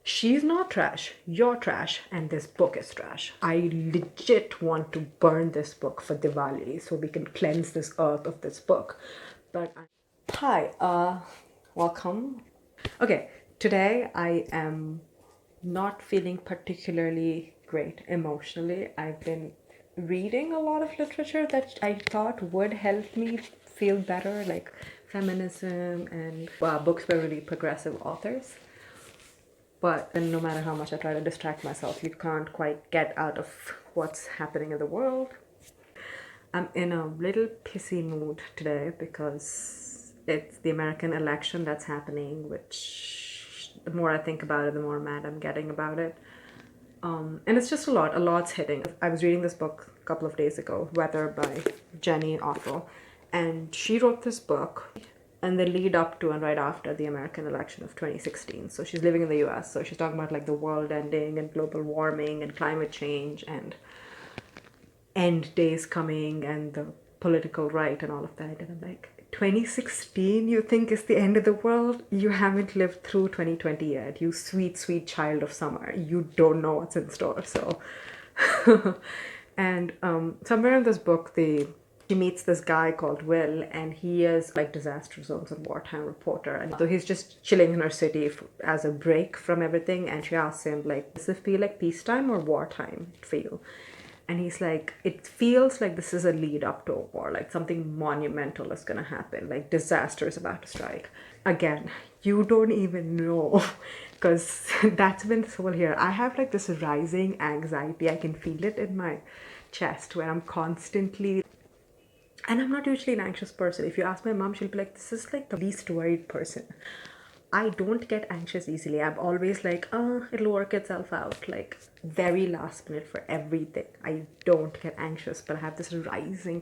She's not trash, you're trash, and this book is trash. I legit want to burn this book for Diwali so we can cleanse this earth of this book. Hi, welcome. Okay, today I am not feeling particularly great emotionally. I've been reading a lot of literature that I thought would help me feel better, like feminism and books by really progressive authors. But then no matter how much I try to distract myself, you can't quite get out of what's happening in the world. I'm in a little pissy mood today because it's the American election that's happening, which the more I think about it, the more mad I'm getting about it. And it's just a lot's hitting. I was reading this book a couple of days ago, Weather by Jenny Otto, and she wrote this book and the lead up to and right after the American election of 2016. So she's living in the US, so she's talking about like the world ending and global warming and climate change and end days coming and the political right and all of that. And I'm like, 2016 you think is the end of the world? You haven't lived through 2020 yet, you sweet child of summer. You don't know what's in store. So and somewhere in this book she meets this guy called Will, and he is like disaster zones and wartime reporter, and so he's just chilling in her city as a break from everything. And she asks him, like, does it feel like peacetime or wartime for you? And he's like, it feels like this is a lead up to a war, like something monumental is gonna happen, like disaster is about to strike. Again, you don't even know, because that's been the whole here. I have like this rising anxiety. I can feel it in my chest where I'm constantly, and I'm not usually an anxious person. If you ask my mom, she'll be like, this is like the least worried person. I don't get anxious easily. I'm always like, oh, it'll work itself out. Like, very last minute for everything. I don't get anxious, but I have this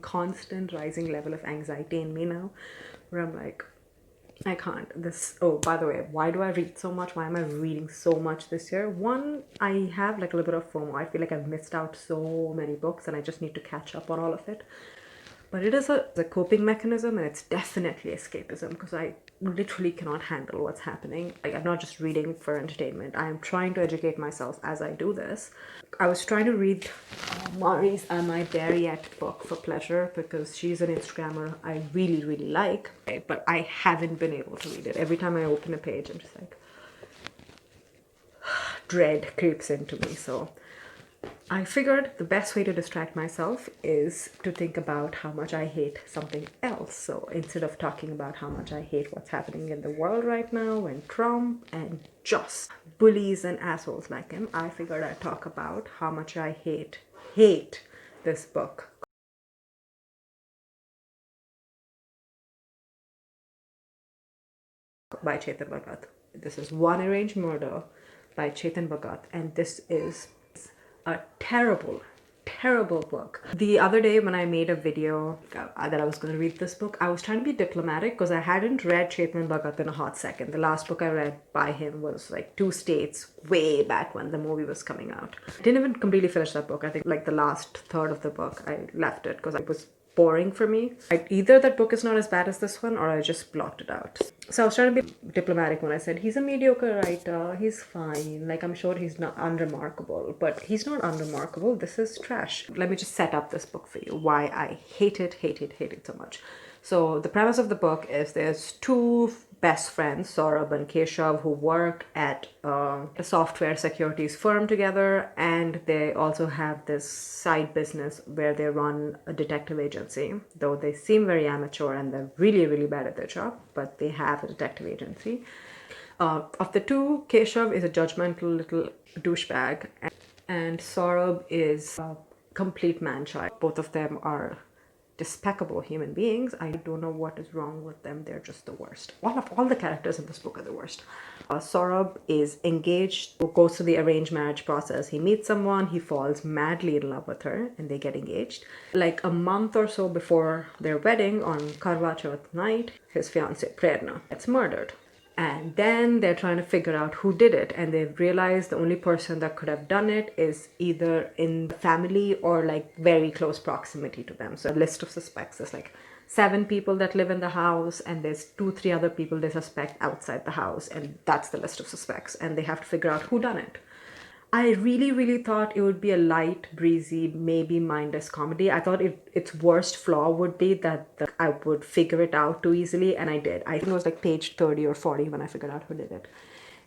constant rising level of anxiety in me now, where I'm like, I can't. Oh, by the way, why do I read so much? Why am I reading so much this year? One, I have like a little bit of FOMO. I feel like I've missed out so many books and I just need to catch up on all of it. But it is a coping mechanism, and it's definitely escapism, because I literally cannot handle what's happening. Like, I'm not just reading for entertainment. I am trying to educate myself as I do this. I was trying to read Mari's Am I There Yet book for pleasure, because she's an Instagrammer I really, really like, but I haven't been able to read it. Every time I open a page, I'm just like, dread creeps into me. So I figured the best way to distract myself is to think about how much I hate something else. So instead of talking about how much I hate what's happening in the world right now and Trump and just bullies and assholes like him, I figured I'd talk about how much I hate this book by Chetan Bhagat. This is One Arranged Murder by Chetan Bhagat, and this is a terrible book. The other day when I made a video that I was going to read this book, I was trying to be diplomatic because I hadn't read Chetan Bhagat in a hot second. The last book I read by him was like Two States, way back when the movie was coming out. I didn't even completely finish that book. I think like the last third of the book I left it because it was boring for me. Either that book is not as bad as this one, or I just blocked it out. So I was trying to be diplomatic when I said he's a mediocre writer, he's fine, like I'm sure he's not unremarkable, but he's not unremarkable. This is trash. Let me just set up this book for you, why I hate it so much. So the premise of the book is there's two best friends, Saurabh and Keshav, who work at a software securities firm together, and they also have this side business where they run a detective agency. Though they seem very amateur and they're really, really bad at their job, but they have a detective agency. Of the two, Keshav is a judgmental little douchebag, and Saurabh is a complete man-child. Both of them are despicable human beings. I don't know what is wrong with them. They're just the worst. All the characters in this book are the worst. Saurabh is engaged, goes through the arranged marriage process. He meets someone, he falls madly in love with her, and they get engaged. Like a month or so before their wedding, on Karwa Chauth night, his fiancée Prerna gets murdered. And then they're trying to figure out who did it, and they've realized the only person that could have done it is either in the family or like very close proximity to them. So a list of suspects is like 7 people that live in the house, and there's 2, 3 other people they suspect outside the house, and that's the list of suspects, and they have to figure out who done it. I really, really thought it would be a light, breezy, maybe mindless comedy. I thought its worst flaw would be that I would figure it out too easily, and I did. I think it was like page 30 or 40 when I figured out who did it.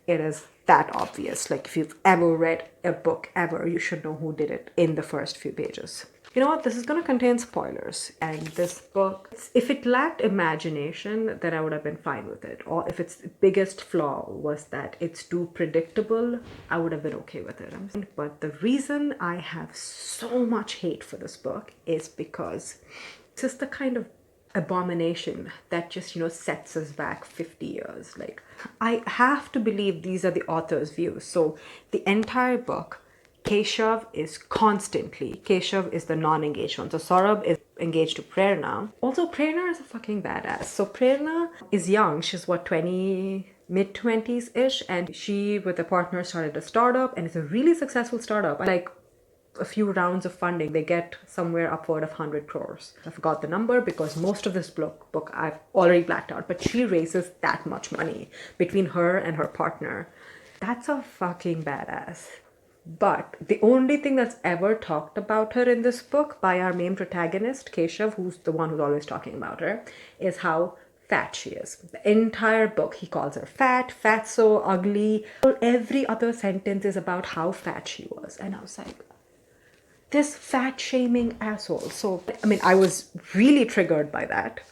It is that obvious. Like, if you've ever read a book ever, you should know who did it in the first few pages. You know what? This is going to contain spoilers. And this book, if it lacked imagination, then I would have been fine with it. Or if its biggest flaw was that it's too predictable, I would have been okay with it. But the reason I have so much hate for this book is because it's just the kind of abomination that just, sets us back 50 years. Like, I have to believe these are the author's views. So the entire book, Keshav is the non-engaged one. So Saurabh is engaged to Prerna. Also, Prerna is a fucking badass. So Prerna is young. She's what, mid-20s-ish, and she with a partner started a startup, and it's a really successful startup. Like, a few rounds of funding, they get somewhere upward of 100 crores. I forgot the number because most of this book I've already blacked out, but she raises that much money between her and her partner. That's a fucking badass. But the only thing that's ever talked about her in this book by our main protagonist, Keshav, who's the one who's always talking about her, is how fat she is. The entire book, he calls her fat, fatso, ugly. Every other sentence is about how fat she was. And I was like, this fat shaming asshole. So, I mean, I was really triggered by that,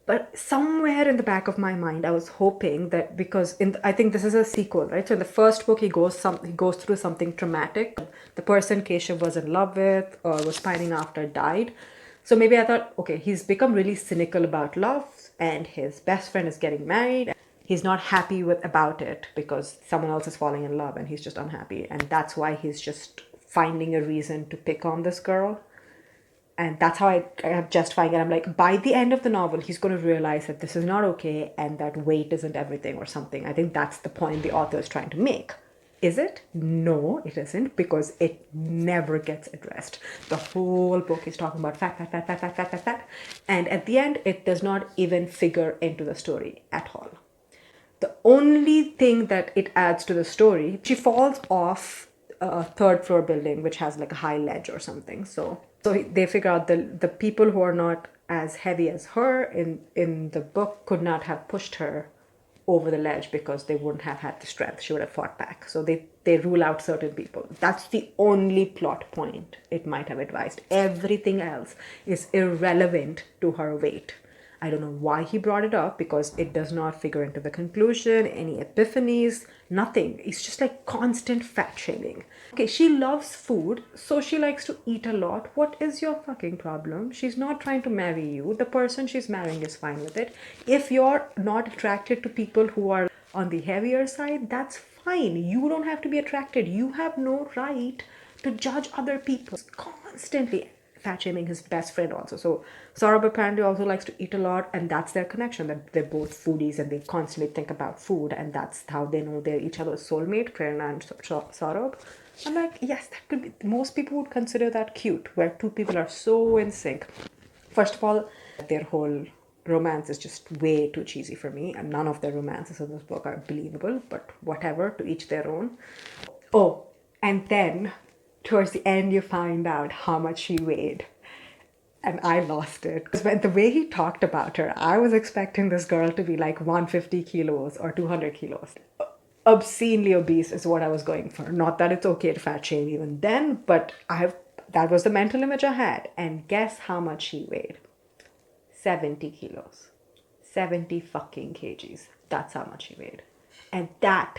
but somewhere in the back of my mind, I was hoping that because I think this is a sequel, right? So in the first book, he goes through something traumatic. The person Keshav was in love with or was pining after died. So maybe I thought, okay, he's become really cynical about love, and his best friend is getting married. He's not happy about it because someone else is falling in love, and he's just unhappy, and that's why he's just finding a reason to pick on this girl. And that's how I am justifying it. I'm like, by the end of the novel, he's going to realize that this is not okay and that weight isn't everything or something. I think that's the point the author is trying to make. Is it? No, it isn't, because it never gets addressed. The whole book is talking about fat, fat, fat, fat, fat, fat, fat, fat. And at the end, it does not even figure into the story at all. The only thing that it adds to the story, she falls off a 3rd floor building which has like a high ledge or something. So they figure out the people who are not as heavy as her in the book could not have pushed her over the ledge because they wouldn't have had the strength. She would have fought back. So they rule out certain people. That's the only plot point it might have advised. Everything else is irrelevant to her weight. I don't know why he brought it up, because it does not figure into the conclusion, any epiphanies, nothing. It's just like constant fat shaming. Okay, she loves food, so she likes to eat a lot. What is your fucking problem? She's not trying to marry you. The person she's marrying is fine with it. If you're not attracted to people who are on the heavier side, that's fine. You don't have to be attracted. You have no right to judge other people. Constantly fat shaming his best friend also. So Saurabh apparently also likes to eat a lot, and that's their connection, that they're both foodies and they constantly think about food, and that's how they know they're each other's soulmate, Prerna and Saurabh. I'm like, yes, that could be, most people would consider that cute, where two people are so in sync. First of all, their whole romance is just way too cheesy for me, and none of their romances in this book are believable, but whatever, to each their own. Oh, and then towards the end, you find out how much she weighed. And I lost it. Because the way he talked about her, I was expecting this girl to be like 150 kilos or 200 kilos. Obscenely obese is what I was going for. Not that it's okay to fat shame even then, but that was the mental image I had. And guess how much she weighed? 70 kilos. 70 fucking kgs. That's how much she weighed. And that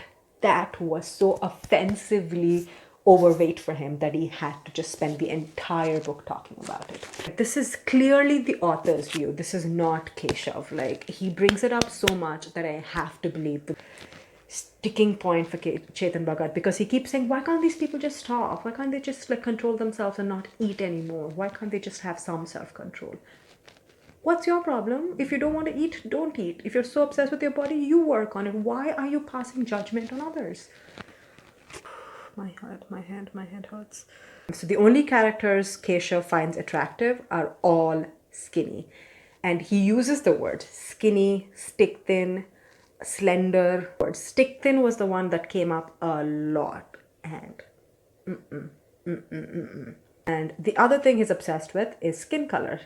was so offensively overweight for him that he had to just spend the entire book talking about it. This is clearly the author's view. This is not Keshav. Like, he brings it up so much that I have to believe the sticking point for Chetan Bhagat, because he keeps saying, why can't these people just stop? Why can't they just like control themselves and not eat anymore? Why can't they just have some self-control? What's your problem? If you don't want to eat, don't eat. If you're so obsessed with your body, you work on it. Why are you passing judgment on others? My head hurts. So the only characters Keshav finds attractive are all skinny. And he uses the word skinny, stick thin, slender. Word stick thin was the one that came up a lot. And the other thing he's obsessed with is skin color.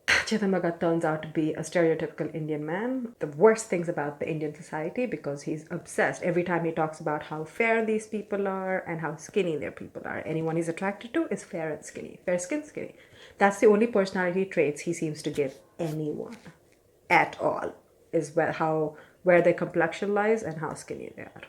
Chetan Bhagat turns out to be a stereotypical Indian man. The worst things about the Indian society, because he's obsessed. Every time he talks about how fair these people are and how skinny their people are. Anyone he's attracted to is fair and skinny. Fair skin, skinny. That's the only personality traits he seems to give anyone at all, is where their complexion lies and how skinny they are.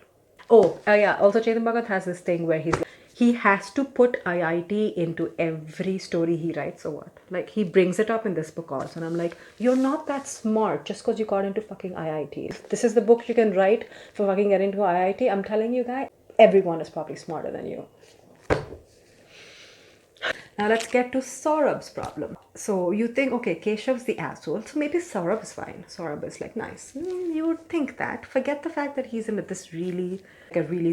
Oh, yeah. Also, Chetan Bhagat has this thing where he has to put IIT into every story he writes or what. Like, he brings it up in this book also. And I'm like, you're not that smart just because you got into fucking IIT. This is the book you can write for fucking getting into IIT. I'm telling you, guys, everyone is probably smarter than you. Now let's get to Saurabh's problem. So you think, okay, Keshav's the asshole, so maybe Saurabh is fine. Saurabh is like nice. You would think that. Forget the fact that he's in this really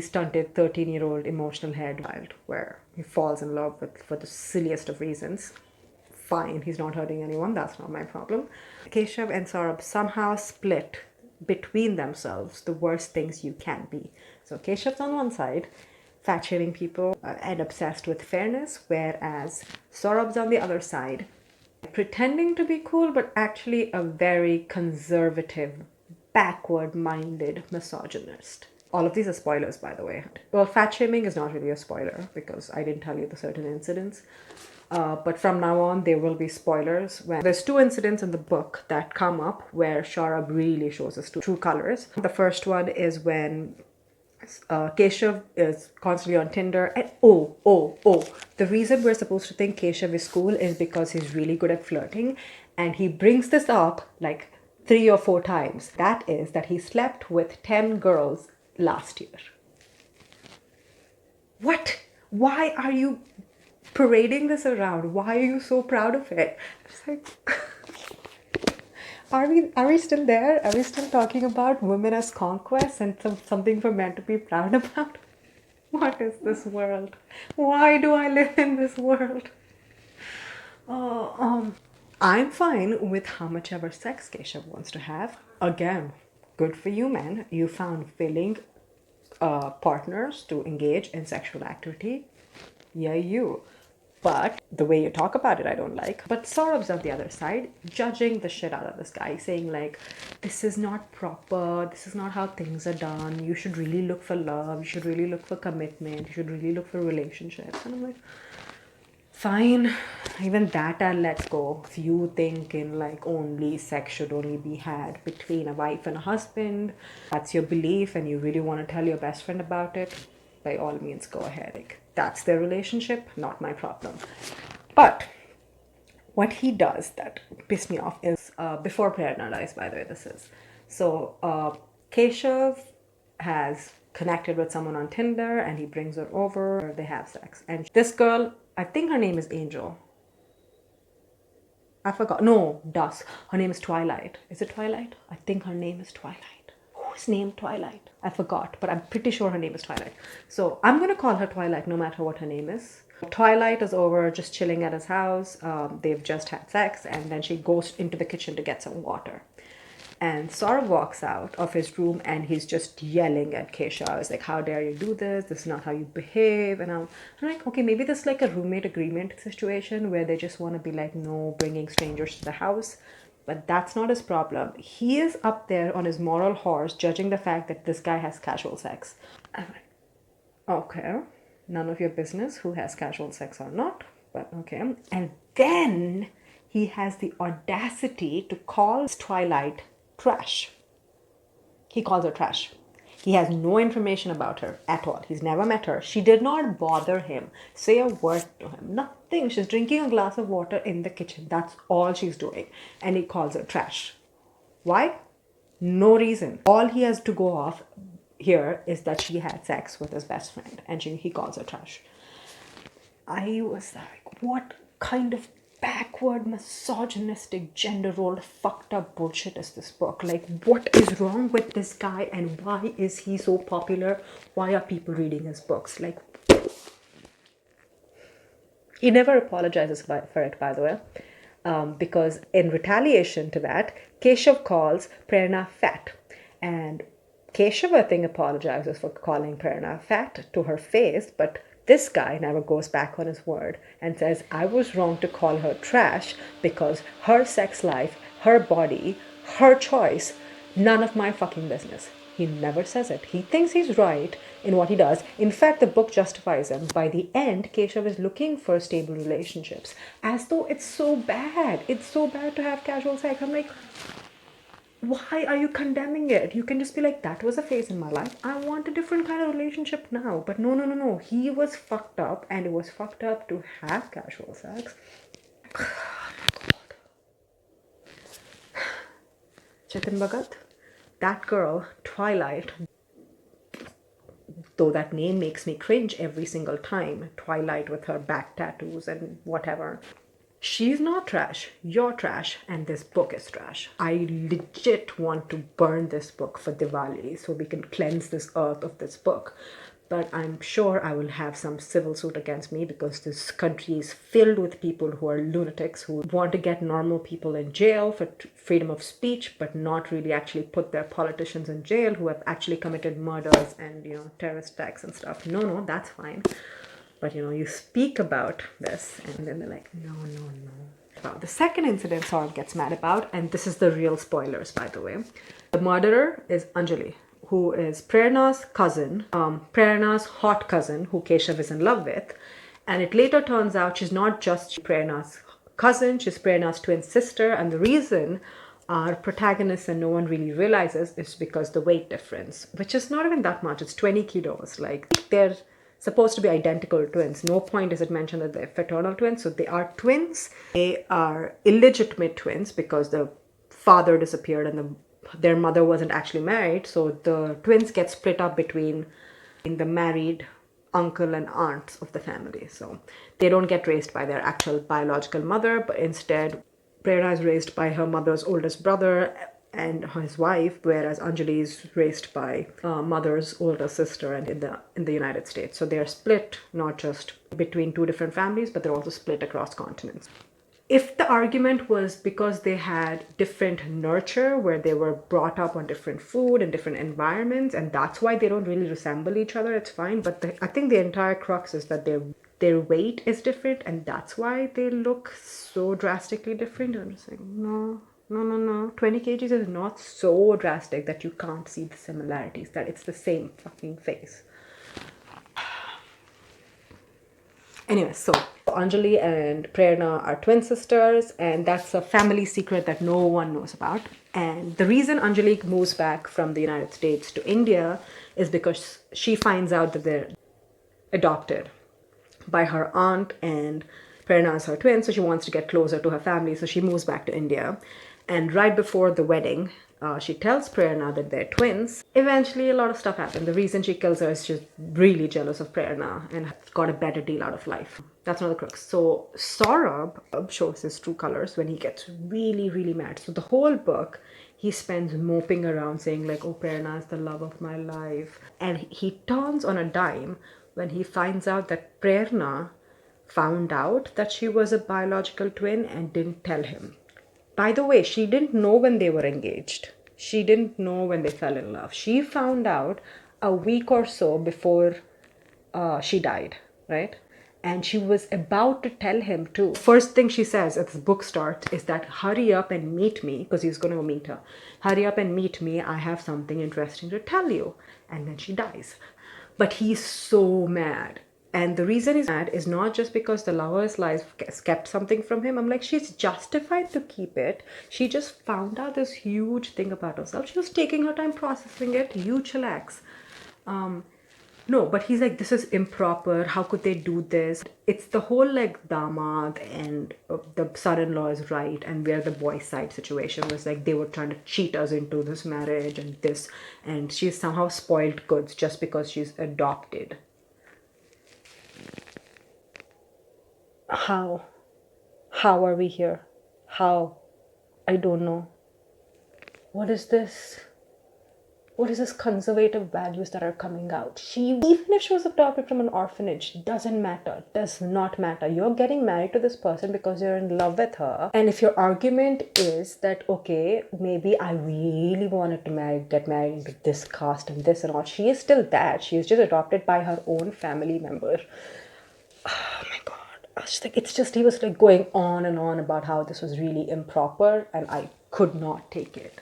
stunted 13-year-old emotional head child where he falls in love with for the silliest of reasons. Fine, he's not hurting anyone. That's not my problem. Keshav and Saurabh somehow split between themselves the worst things you can be. So Keshav's on one side, fat-shaming people and obsessed with fairness, whereas Saurabh's on the other side, pretending to be cool, but actually a very conservative, backward-minded misogynist. All of these are spoilers, by the way. Well, fat-shaming is not really a spoiler because I didn't tell you the certain incidents. But from now on, there will be spoilers. There's 2 incidents in the book that come up where Saurabh really shows his true colors. The first one is when Keshav is constantly on Tinder, and the reason we're supposed to think Keshav is cool is because he's really good at flirting, and he brings this up like 3 or 4 times. That is that he slept with 10 girls last year. What? Why are you parading this around? Why are you so proud of it? It's like Are we still there? Are we still talking about women as conquest and something for men to be proud about? What is this world? Why do I live in this world? I'm fine with how much ever sex Keshav wants to have. Again, good for you, man. You found willing partners to engage in sexual activity. Yeah, you. But the way you talk about it, I don't like. But Saurabh's on the other side, judging the shit out of this guy, saying like, this is not proper, this is not how things are done, you should really look for love, you should really look for commitment, you should really look for relationships. And I'm like, fine, even that I'll let go. If you think in like only sex should only be had between a wife and a husband, that's your belief and you really want to tell your best friend about it, by all means go ahead. Like, that's their relationship, not my problem. But what he does that pissed me off is, before Prerna dies, by the way, this is. So Keshav has connected with someone on Tinder and he brings her over, they have sex. And this girl, I think her name is Angel. I forgot. No, Dusk. Her name is Twilight. Is it Twilight? I think her name is Twilight. Who's named Twilight? I forgot, but I'm pretty sure her name is Twilight. So I'm going to call her Twilight no matter what her name is. Twilight is over just chilling at his house. They've just had sex and then she goes into the kitchen to get some water. And Saurabh walks out of his room and he's just yelling at Keshav. It's like, how dare you do this? This is not how you behave. And I'm like, okay, maybe this is like a roommate agreement situation where they just want to be like, no bringing strangers to the house. But that's not his problem. He is up there on his moral horse judging the fact that this guy has casual sex. I'm like, okay, none of your business who has casual sex or not, but okay. And then he has the audacity to call Twilight trash. He calls her trash. He has no information about her at all. He's never met her. She did not bother him, say a word to him, nothing. She's drinking a glass of water in the kitchen. That's all she's doing. And he calls her trash. Why? No reason. All he has to go off here is that she had sex with his best friend and he calls her trash. I was like, what kind of backward, misogynistic, gender role, fucked up bullshit is this book? Like, what is wrong with this guy and why is he so popular? Why are people reading his books? Like, he never apologizes for it, by the way. because in retaliation to that, Keshav calls Prerna fat. And Keshav, I think, apologizes for calling Prerna fat to her face, but this guy never goes back on his word and says, I was wrong to call her trash because her sex life, her body, her choice, none of my fucking business. He never says it. He thinks he's right in what he does. In fact, the book justifies him. By the end, Keshav is looking for stable relationships, as though it's so bad. It's so bad to have casual sex. I'm like, why are you condemning it? You can just be like, that was a phase in my life. I want a different kind of relationship now. But no, no, no, no. He was fucked up, and it was fucked up to have casual sex. Chetan Bhagat, that girl, Twilight, though that name makes me cringe every single time, Twilight with her back tattoos and whatever. She's not trash, you're trash, and this book is trash. I legit want to burn this book for Diwali so we can cleanse this earth of this book. But I'm sure I will have some civil suit against me because this country is filled with people who are lunatics who want to get normal people in jail for freedom of speech, but not really actually put their politicians in jail who have actually committed murders and, terrorist attacks and stuff. No, that's fine. But, you speak about this and then they're like, no. Well, the second incident Saurabh gets mad about, and this is the real spoilers, by the way. The murderer is Anjali, who is Prerna's cousin, Prerna's hot cousin, who Keshav is in love with. And it later turns out she's not just Prerna's cousin, she's Prerna's twin sister. And the reason our protagonist and no one really realizes is because the weight difference, which is not even that much. It's 20 kilos. Like, they're supposed to be identical twins. No point is it mentioned that they're fraternal twins. So they are twins. They are illegitimate twins because the father disappeared and their mother wasn't actually married. So the twins get split up between the married uncle and aunts of the family. So they don't get raised by their actual biological mother, but instead Prerna is raised by her mother's oldest brother and his wife, whereas Anjali is raised by mother's older sister and in the United States. So they are split not just between two different families, but they're also split across continents. If the argument was because they had different nurture, where they were brought up on different food and different environments, and that's why they don't really resemble each other, it's fine. But I think the entire crux is that their weight is different, and that's why they look so drastically different. I'm just like, no. 20 kgs is not so drastic that you can't see the similarities, that it's the same fucking face. Anyway, so Anjali and Prerna are twin sisters, and that's a family secret that no one knows about. And the reason Anjali moves back from the United States to India is because she finds out that they're adopted by her aunt, and Prerna is her twin, so she wants to get closer to her family, so she moves back to India. And right before the wedding, she tells Prerna that they're twins. Eventually, a lot of stuff happens. The reason she kills her is she's really jealous of Prerna and got a better deal out of life. That's not the crux. So Saurabh shows his true colors when he gets really, really mad. So the whole book, he spends moping around saying like, oh, Prerna is the love of my life. And he turns on a dime when he finds out that Prerna found out that she was a biological twin and didn't tell him. By the way, she didn't know when they were engaged. She didn't know when they fell in love. She found out a week or so before she died, right? And she was about to tell him too. First thing she says as the book starts is that hurry up and meet me, because he's going to go meet her. Hurry up and meet me. I have something interesting to tell you. And then she dies. But he's so mad. And the reason he's mad is not just because the lover's life kept something from him. I'm like, she's justified to keep it. She just found out this huge thing about herself. She was taking her time processing it. You chillax. No, but he's like, this is improper. How could they do this? It's the whole like damad and the son-in-law is right, and where the boy's side situation was like they were trying to cheat us into this marriage and this. And she's somehow spoiled goods just because she's adopted. How are we here? How? I don't know. What is this? what is this conservative values that are coming out? Even if she was adopted from an orphanage, doesn't matter, does not matter. You're getting married to this person because you're in love with her. And if your argument is that, okay, maybe I really wanted to get married into this caste and this and all, she is still that. She is just adopted by her own family member. Oh my god. I was just like, he was like going on and on about how this was really improper, and I could not take it.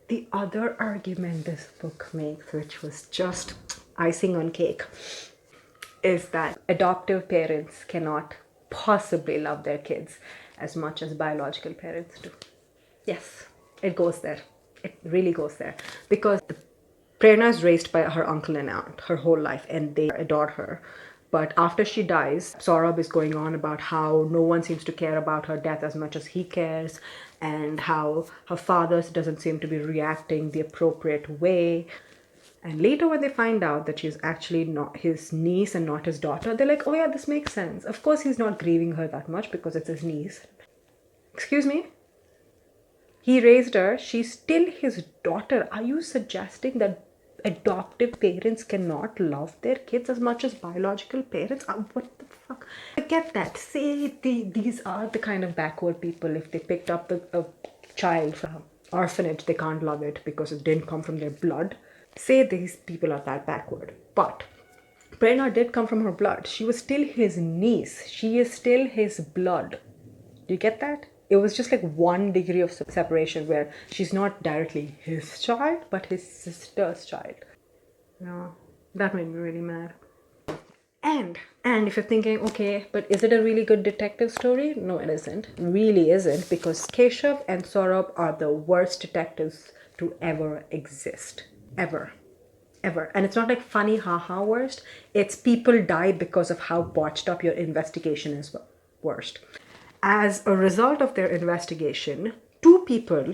The other argument this book makes, which was just icing on cake, is that adoptive parents cannot possibly love their kids as much as biological parents do. Yes, it goes there. It really goes there. Because Prerna is raised by her uncle and aunt her whole life, and they adore her. But after she dies, Saurabh is going on about how no one seems to care about her death as much as he cares, and how her father doesn't seem to be reacting the appropriate way. And later when they find out that she's actually not his niece and not his daughter, they're like, oh yeah, this makes sense. Of course he's not grieving her that much because it's his niece. Excuse me? He raised her. She's still his daughter. Are you suggesting that adoptive parents cannot love their kids as much as biological parents? What the fuck? I get that. Say these are the kind of backward people. If they picked up a child from an orphanage, they can't love it because it didn't come from their blood. Say these people are that backward. But Prerna did come from her blood. She was still his niece. She is still his blood. Do you get that? It was just like 1 degree of separation where she's not directly his child, but his sister's child. No, that made me really mad. And if you're thinking, okay, but is it a really good detective story? No, it isn't. Really isn't, because Keshav and Saurabh are the worst detectives to ever exist. Ever. And it's not like funny haha worst. It's people die because of how botched up your investigation is worst. As a result of their investigation, two people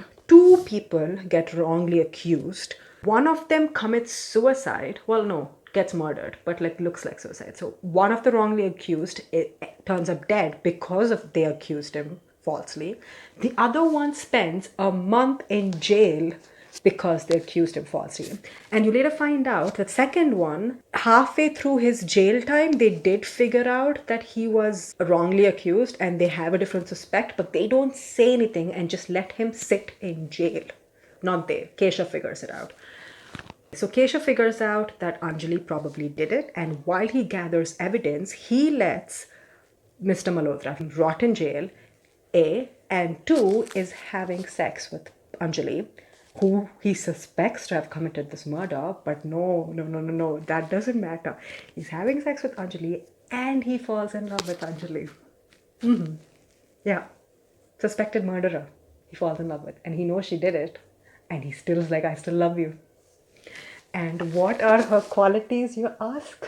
get wrongly accused. One of them commits suicide. Well, no, gets murdered, but like looks like suicide. So one of the wrongly accused turns up dead because of they accused him falsely. The other one spends a month in jail because they accused him falsely. And you later find out that second one, halfway through his jail time, they did figure out that he was wrongly accused and they have a different suspect, but they don't say anything and just let him sit in jail. Not they. Kesha figures it out. So Kesha figures out that Anjali probably did it, and while he gathers evidence, he lets Mr. Malhotra rot in jail, A, and 2 is having sex with Anjali, who he suspects to have committed this murder, but no, that doesn't matter. He's having sex with Anjali and he falls in love with Anjali. Yeah, suspected murderer he falls in love with, and he knows she did it, and he still is like, I still love you. And what are her qualities, you ask?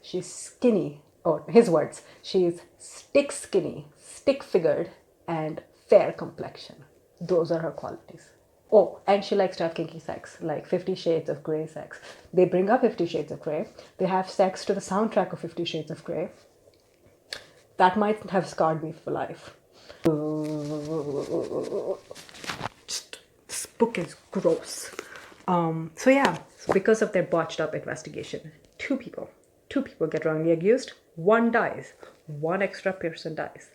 She's skinny. Oh, his words. She's skinny, stick-figured, and fair complexion. Those are her qualities. Oh, and she likes to have kinky sex, like 50 Shades of Grey sex. They bring up 50 Shades of Grey. They have sex to the soundtrack of 50 Shades of Grey. That might have scarred me for life. This book is gross. So yeah, because of their botched up investigation, two people get wrongly accused, one dies, one extra person dies.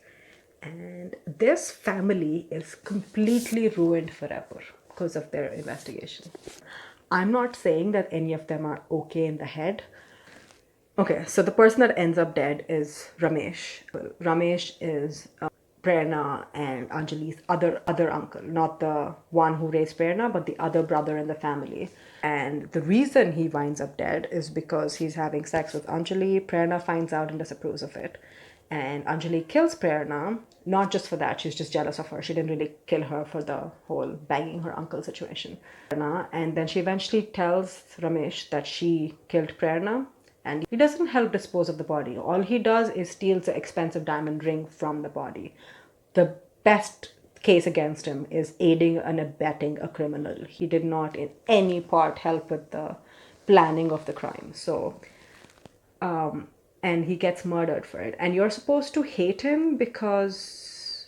And this family is completely ruined forever because of their investigation. I'm not saying that any of them are okay in the head. Okay, so the person that ends up dead is Ramesh. Ramesh is Prerna and Anjali's other uncle, not the one who raised Prerna, but the other brother in the family. And the reason he winds up dead is because he's having sex with Anjali. Prerna finds out and disapproves of it. And Anjali kills Prerna, not just for that, she's just jealous of her. She didn't really kill her for the whole banging her uncle situation. And then she eventually tells Ramesh that she killed Prerna, and he doesn't help dispose of the body. All he does is steals the expensive diamond ring from the body. The best case against him is aiding and abetting a criminal. He did not in any part help with the planning of the crime. So, and he gets murdered for it. And you're supposed to hate him because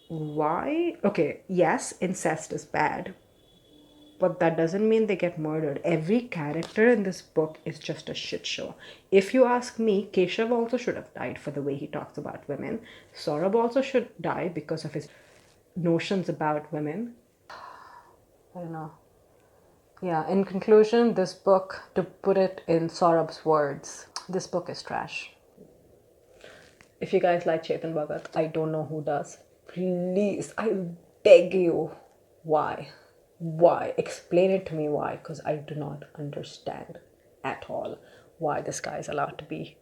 Why? Okay, yes, incest is bad, but that doesn't mean they get murdered. Every character in this book is just a shit show. If you ask me, Keshav also should have died for the way he talks about women. Saurabh also should die because of his notions about women. I don't know. Yeah, in conclusion, this book, to put it in Saurabh's words, this book is trash. If you guys like Chetan Bhagat, I don't know who does. Please, I beg you. Why? Why? Explain it to me why, because I do not understand at all why this guy is allowed to be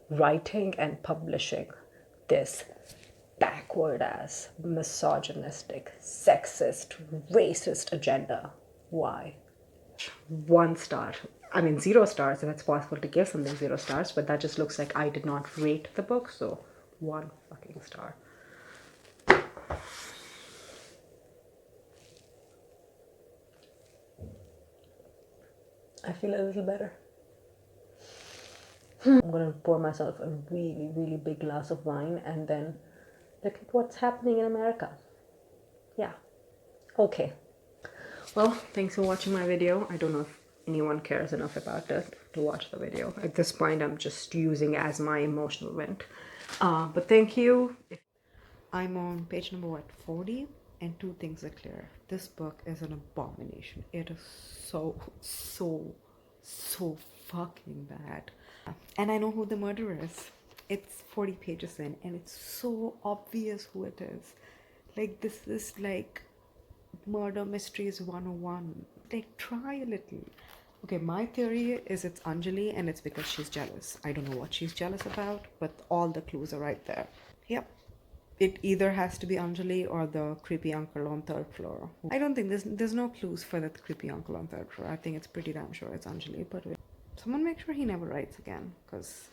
writing and publishing this backward ass, misogynistic, sexist, racist agenda. Why? 1 star. I mean, 0 stars if it's possible to give something 0 stars, but that just looks like I did not rate the book, so 1 fucking star. I feel a little better. I'm gonna pour myself a really, really big glass of wine and then look at what's happening in America. Yeah. Okay. Well, thanks for watching my video. I don't know if anyone cares enough about it to watch the video. At this point, I'm just using it as my emotional vent. But thank you. I'm on page number 40, and 2 things are clear. This book is an abomination. It is so fucking bad. And I know who the murderer is. It's 40 pages in, and it's so obvious who it is. Like, this is like murder mysteries 101. Like, try a little. Okay, my theory is it's Anjali, and it's because she's jealous. I don't know what she's jealous about, but all the clues are right there. Yep. It either has to be Anjali or the creepy uncle on 3rd floor. I don't think there's no clues for the creepy uncle on 3rd floor. I think it's pretty damn sure it's Anjali, but someone make sure he never writes again, because